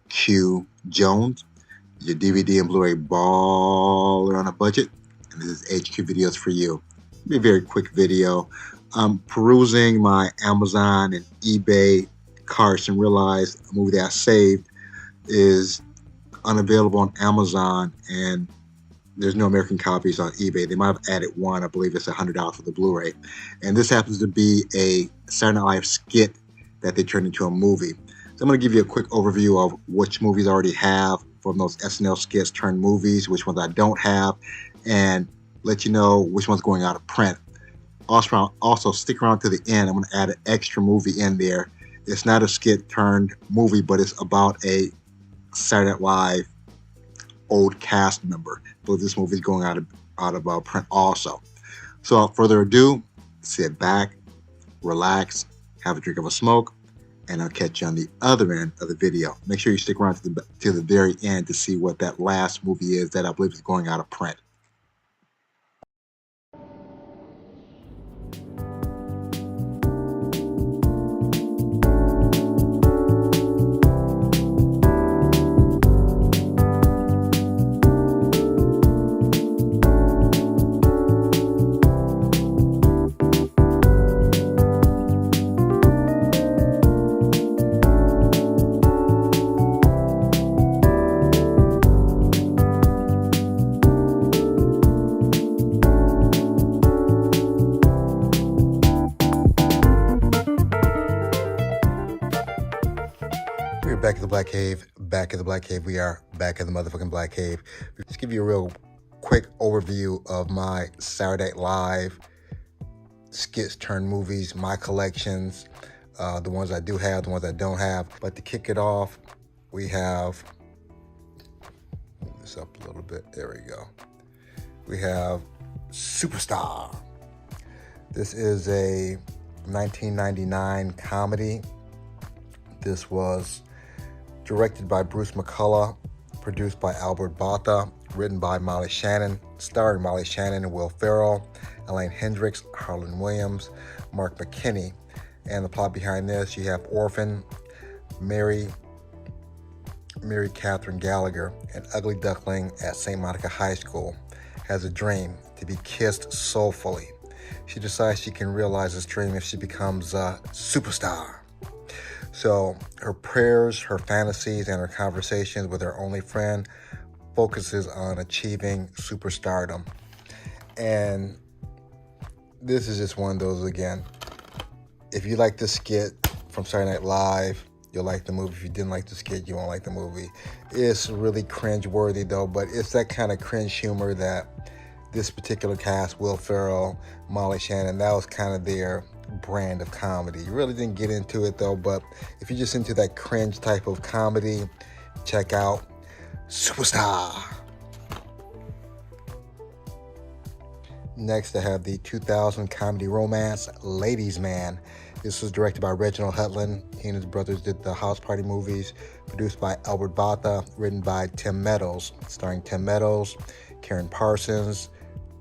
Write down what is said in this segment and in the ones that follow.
Q Jones, your DVD and Blu-ray baller on a budget, and this is HQ Videos for you. It'll be a very quick video. I'm perusing my Amazon and eBay carts and realized a movie that I saved is unavailable on Amazon and there's no American copies on eBay. They might have added one. I believe it's $100 for the Blu-ray. And this happens to be a Saturday Night Live skit that they turned into a movie. So I'm going to give you a quick overview of which movies I already have from those SNL skits turned movies, which ones I don't have, and let you know which one's going out of print. Also stick around to the end. I'm going to add an extra movie in there. It's not a skit turned movie, but it's about a Saturday Night Live old cast member. But this movie is going out of print also. So without further ado, sit back, relax, have a drink of a smoke, and I'll catch you on the other end of the video. Make sure you stick around to the very end to see what that last movie is that I believe is going out of print. We're back at the Black Cave. Back at the Black Cave. We are back at the motherfucking Black Cave. Just give you a real quick overview of my Saturday Night Live skits turned movies, my collections, the ones I do have, the ones I don't have. But to kick it off, we have, move this up a little bit. There we go. We have Superstar. This is a 1999 comedy. This was directed by Bruce McCullough, produced by Albert Botha, written by Molly Shannon, starring Molly Shannon and Will Ferrell, Elaine Hendricks, Harlan Williams, Mark McKinney. And the plot behind this, you have orphan Mary Catherine Gallagher, an ugly duckling at St. Monica High School, has a dream to be kissed soulfully. She decides she can realize this dream if she becomes a superstar. So her prayers, her fantasies, and her conversations with her only friend focuses on achieving superstardom. And this is just one of those, again, if you like this skit from Saturday Night Live, you'll like the movie. If you didn't like the skit, you won't like the movie. It's really cringe-worthy, though, but it's that kind of cringe humor that this particular cast, Will Ferrell, Molly Shannon, that was kind of their brand of comedy. You really didn't get into it, though, but if you're just into that cringe type of comedy, check out Superstar. Next, I have the 2000 comedy romance, Ladies' Man. This was directed by Reginald Hudlin. He and his brothers did the House Party movies, produced by Albert Botha, written by Tim Meadows, starring Tim Meadows, Karen Parsons,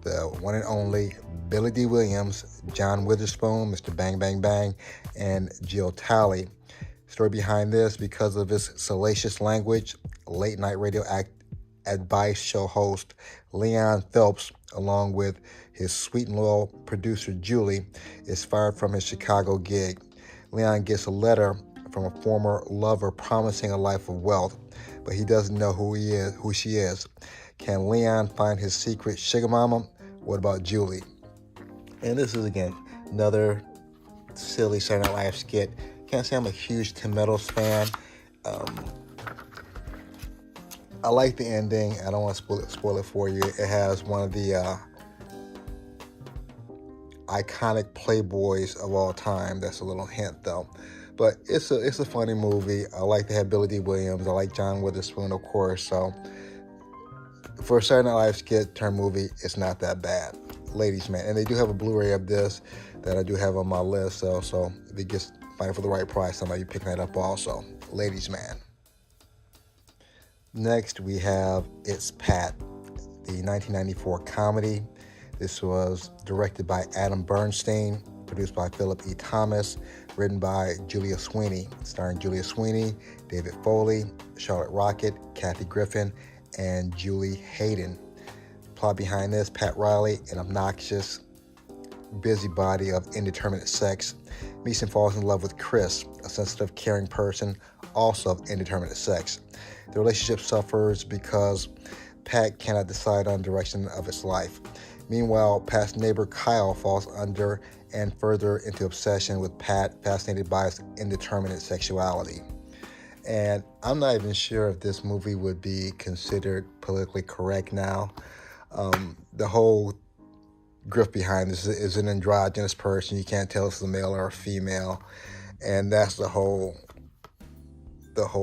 the one and only Billy D. Williams, John Witherspoon, Mr. Bang Bang Bang, and Jill Talley. Story behind this, because of his salacious language, late night radio advice show host Leon Phelps, along with his sweet and loyal producer Julie, is fired from his Chicago gig. Leon gets a letter from a former lover promising a life of wealth, but he doesn't know who she is. Can Leon find his secret sugar mama? What about Julie? And this is, again, another silly Saturday Night Live skit. Can't say I'm a huge Tim Meadows fan. I like the ending. I don't want to spoil it for you. It has one of the iconic playboys of all time. That's a little hint, though. But it's a funny movie. I like to have Billy D. Williams. I like John Witherspoon, of course. So for a Saturday Night Live skit turned movie, it's not that bad. Ladies' Man. And they do have a Blu-ray of this that I do have on my list. So if you just find it for the right price, I might be picking that up also. Ladies' Man. Next, we have It's Pat, the 1994 comedy. This was directed by Adam Bernstein, produced by Philip E. Thomas, written by Julia Sweeney, starring Julia Sweeney, David Foley, Charlotte Rocket, Kathy Griffin, and Julie Hayden. Plot behind this: Pat Riley, an obnoxious busybody of indeterminate sex, meets and falls in love with Chris, a sensitive, caring person, also of indeterminate sex. The relationship suffers because Pat cannot decide on the direction of his life. Meanwhile, Pat's neighbor Kyle falls under and further into obsession with Pat, fascinated by his indeterminate sexuality. And I'm not even sure if this movie would be considered politically correct now. The whole grift behind this is an androgynous person. You can't tell if it's a male or a female, and that's the whole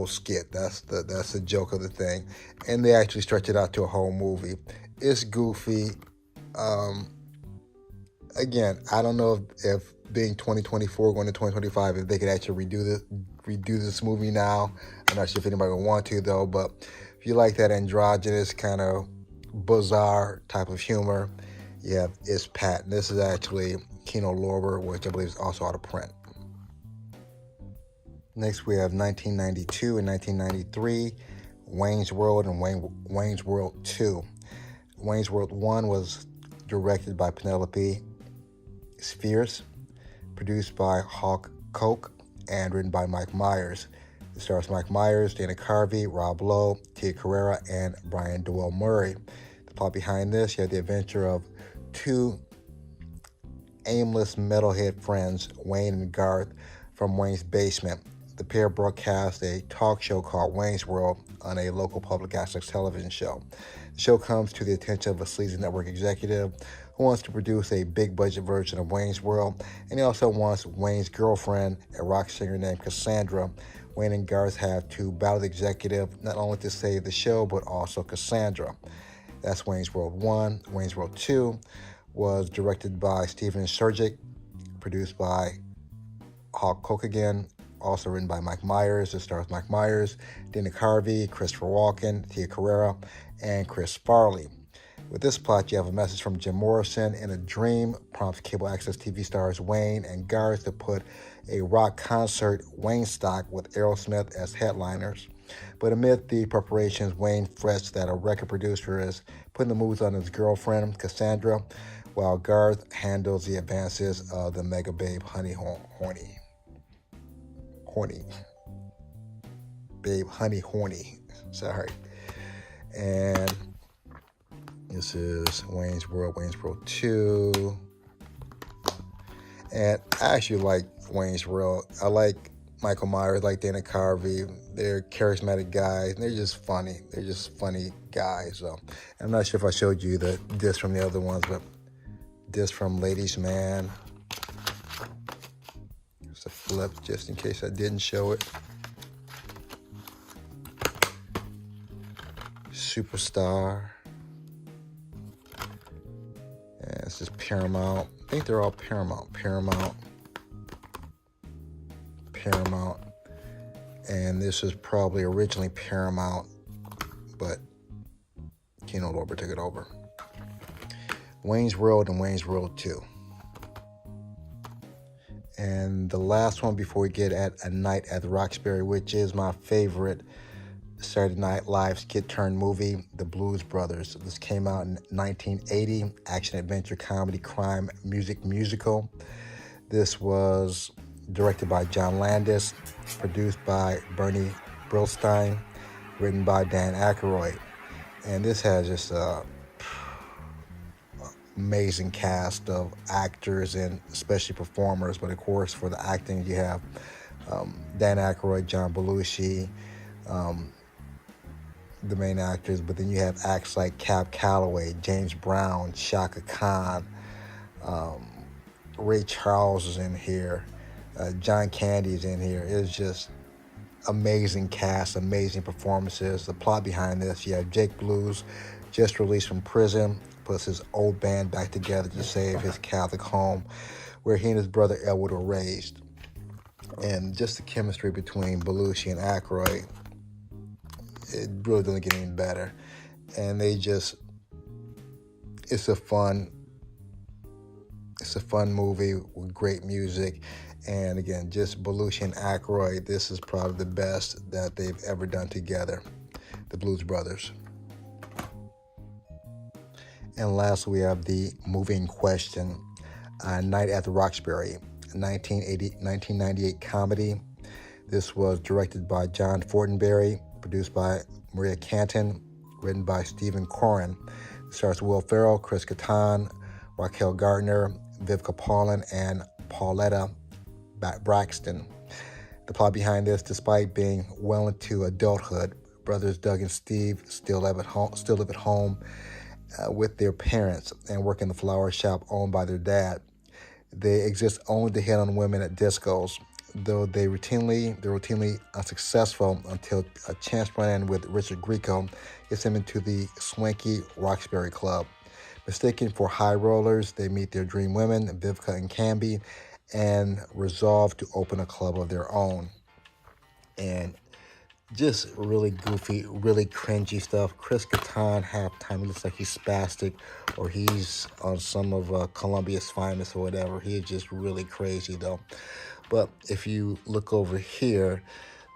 skit. That's the joke of the thing, and they actually stretch it out to a whole movie. It's goofy. Again, I don't know if being 2024 going to 2025, if they could actually redo this movie now. I'm not sure if anybody would want to though. But if you like that androgynous kind of bizarre type of humor, yeah, it's Pat. And this is actually Kino Lorber, which I believe is also out of print. Next, we have 1992 and 1993, Wayne's World and Wayne's World 2. Wayne's World 1 was directed by Penelope Spheres, produced by Hawk Koch, and written by Mike Myers. It stars Mike Myers, Dana Carvey, Rob Lowe, Tia Carrera, and Brian Doyle Murray. The plot behind this: you have the adventure of two aimless metalhead friends, Wayne and Garth, from Wayne's basement. The pair broadcast a talk show called Wayne's World on a local public access television show. The show comes to the attention of a sleazy network executive who wants to produce a big-budget version of Wayne's World, and he also wants Wayne's girlfriend, a rock singer named Cassandra. Wayne and Garth have to battle the executive, not only to save the show, but also Cassandra. That's Wayne's World 1. Wayne's World 2 was directed by Steven Surgic, produced by Hawk Koch again, also written by Mike Myers. It stars Mike Myers, Dana Carvey, Christopher Walken, Tia Carrera, and Chris Farley. With this plot, you have a message from Jim Morrison in a dream prompts cable access TV stars Wayne and Garth to put a rock concert Waynestock with Aerosmith as headliners. But amid the preparations, Wayne frets that a record producer is putting the moves on his girlfriend, Cassandra, while Garth handles the advances of the mega babe Honey. Sorry. And this is Wayne's World 2. And I actually like Wayne's World. I like Michael Myers, like Dana Carvey. They're charismatic guys. They're just funny. They're just funny guys. So I'm not sure if I showed you the disc from the other ones, but this from Ladies Man. Just a flip, just in case I didn't show it. Superstar. And this is Paramount. I think they're all Paramount. And this is probably originally Paramount, but Kino Lorber took it over. Wayne's World and Wayne's World 2. And the last one before we get at A Night at the Roxbury, which is my favorite Saturday Night Live skit turn movie, The Blues Brothers. This came out in 1980, action, adventure, comedy, crime, musical. This was directed by John Landis, produced by Bernie Brillstein, written by Dan Aykroyd. And this has just a amazing cast of actors and especially performers. But of course, for the acting, you have Dan Aykroyd, John Belushi, the main actors. But then you have acts like Cab Calloway, James Brown, Shaka Khan, Ray Charles is in here, John Candy's in here. It's just amazing cast, amazing performances. The plot behind this: you have Jake Blues, just released from prison, puts his old band back together to save his Catholic home where he and his brother Elwood were raised. And just the chemistry between Belushi and Aykroyd, it really doesn't get any better. And it's a fun It's a fun movie with great music. And again, just Belushi and Aykroyd, this is probably the best that they've ever done together, the Blues Brothers. And last, we have the movie in question, Night at the Roxbury, 1998 comedy. This was directed by John Fortenberry, produced by Maria Canton, written by Stephen Corrin. It stars Will Ferrell, Chris Kattan, Raquel Gardner, Vivica Paulin, and Pauletta Braxton. The plot behind this: despite being well into adulthood, brothers Doug and Steve still live at home with their parents and work in the flower shop owned by their dad. They exist only to hit on women at discos, though they're routinely unsuccessful until a chance run-in with Richard Grieco gets them into the swanky Roxbury Club. Mistaken for high rollers, they meet their dream women, Vivica and Canby, and resolve to open a club of their own. And just really goofy, really cringy stuff. Chris Kattan, halftime, he looks like he's spastic, or he's on some of Columbia's Finest or whatever. He is just really crazy, though. But if you look over here,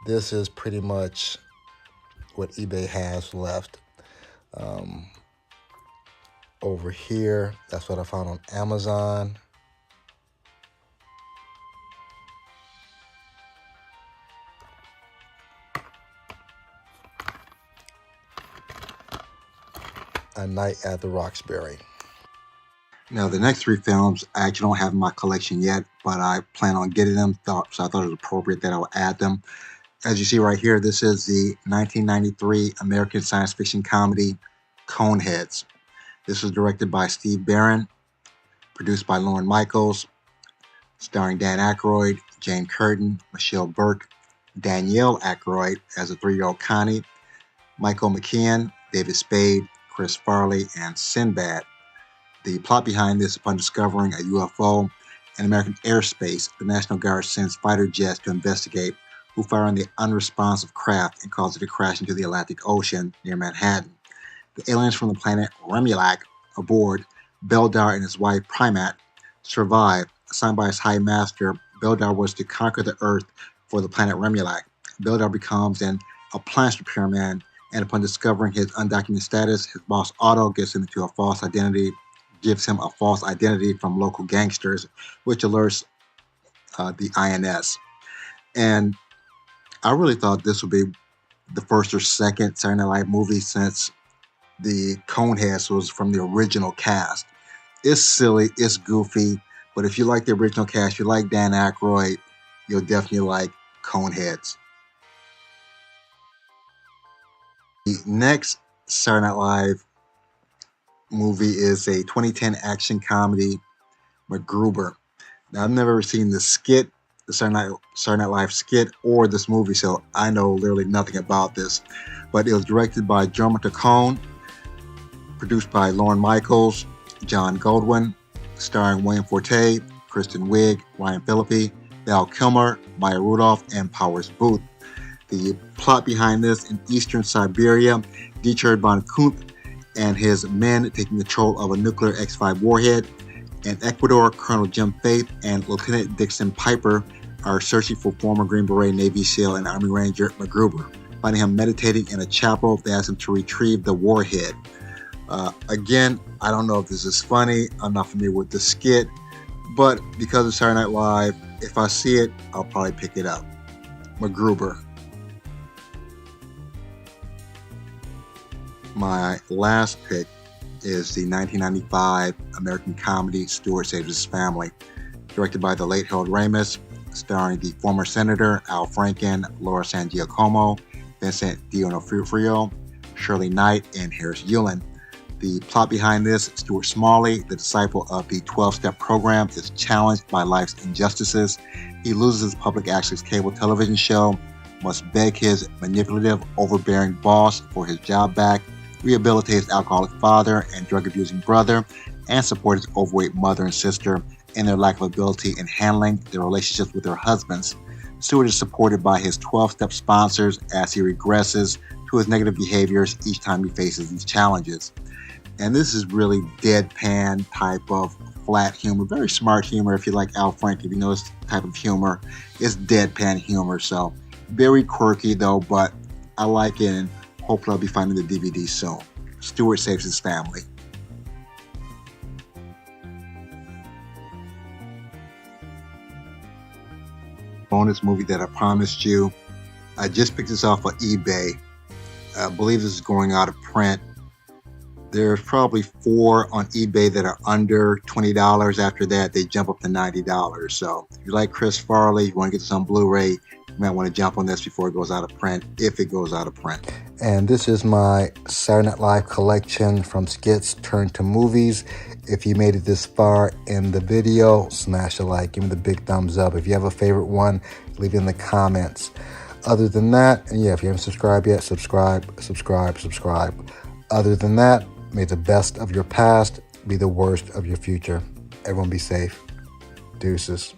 this is pretty much what eBay has left. Over here, that's what I found on Amazon. A Night at the Roxbury. Now, the next three films I actually don't have in my collection yet, but I plan on getting them, so I thought it was appropriate that I would add them. As you see right here, this is the 1993 American science fiction comedy Coneheads. This was directed by Steve Barron, produced by Lorne Michaels, starring Dan Aykroyd, Jane Curtin, Michelle Burke, Danielle Aykroyd as a 3-year-old Connie, Michael McKean, David Spade, Chris Farley, and Sinbad. The plot behind this: upon discovering a UFO in American airspace, the National Guard sends fighter jets to investigate, who fire on the unresponsive craft and cause it to crash into the Atlantic Ocean near Manhattan. The aliens from the planet Remulac aboard, Beldar and his wife Primat, survive. Assigned by his High Master, Beldar was to conquer the Earth for the planet Remulac. Beldar becomes a planetary repairman, and upon discovering his undocumented status, his boss Otto gives him a false identity from local gangsters, which alerts the INS. And I really thought this would be the first or second Saturday Night Live movie since the Coneheads was from the original cast. It's silly, it's goofy, but if you like the original cast, you like Dan Aykroyd, you'll definitely like Coneheads. The next Saturday Night Live movie is a 2010 action comedy, McGruber. Now, I've never seen the skit, the Saturday Night Live skit, or this movie, so I know literally nothing about this. But it was directed by Jorma Taccone, produced by Lorne Michaels, John Goldwyn, starring William Forte, Kristen Wiig, Ryan Phillippe, Val Kilmer, Maya Rudolph, and Powers Booth. The plot behind this: in eastern Siberia, Dietrich von Kuhn and his men taking control of a nuclear X-5 warhead. In Ecuador, Colonel Jim Faith and Lieutenant Dixon Piper are searching for former Green Beret, Navy SEAL, and Army Ranger McGruber. Finding him meditating in a chapel, they ask him to retrieve the warhead. Again, I don't know if this is funny. I'm not familiar with the skit, but because of Saturday Night Live, if I see it, I'll probably pick it up. McGruber. My last pick is the 1995 American comedy Stuart Saves His Family, directed by the late Harold Ramis, starring the former Senator Al Franken, Laura San Giacomo, Vincent D'Onofrio, Shirley Knight, and Harris Yulin. The plot behind this: Stuart Smalley, the disciple of the 12-step program, is challenged by life's injustices. He loses his public access cable television show, must beg his manipulative, overbearing boss for his job back, rehabilitate his alcoholic father and drug-abusing brother, and support his overweight mother and sister in their lack of ability in handling their relationships with their husbands. Stuart is supported by his 12-step sponsors as he regresses to his negative behaviors each time he faces these challenges. And this is really deadpan type of flat humor, very smart humor. If you like Al Franken, if you know this type of humor, it's deadpan humor. So very quirky though, but I like it, and hopefully I'll be finding the DVD soon. Stuart saves his family. Bonus movie that I promised you. I just picked this off of eBay. I believe this is going out of print. There's probably 4 on eBay that are under $20. After that, they jump up to $90. So if you like Chris Farley, you want to get this on Blu-ray, you might want to jump on this before it goes out of print, if it goes out of print. And this is my Saturday Night Live collection from skits turned to movies. If you made it this far in the video, smash a like, give me the big thumbs up. If you have a favorite one, leave it in the comments. Other than that, and yeah, if you haven't subscribed yet, subscribe. Other than that, may the best of your past be the worst of your future. Everyone be safe. Deuces.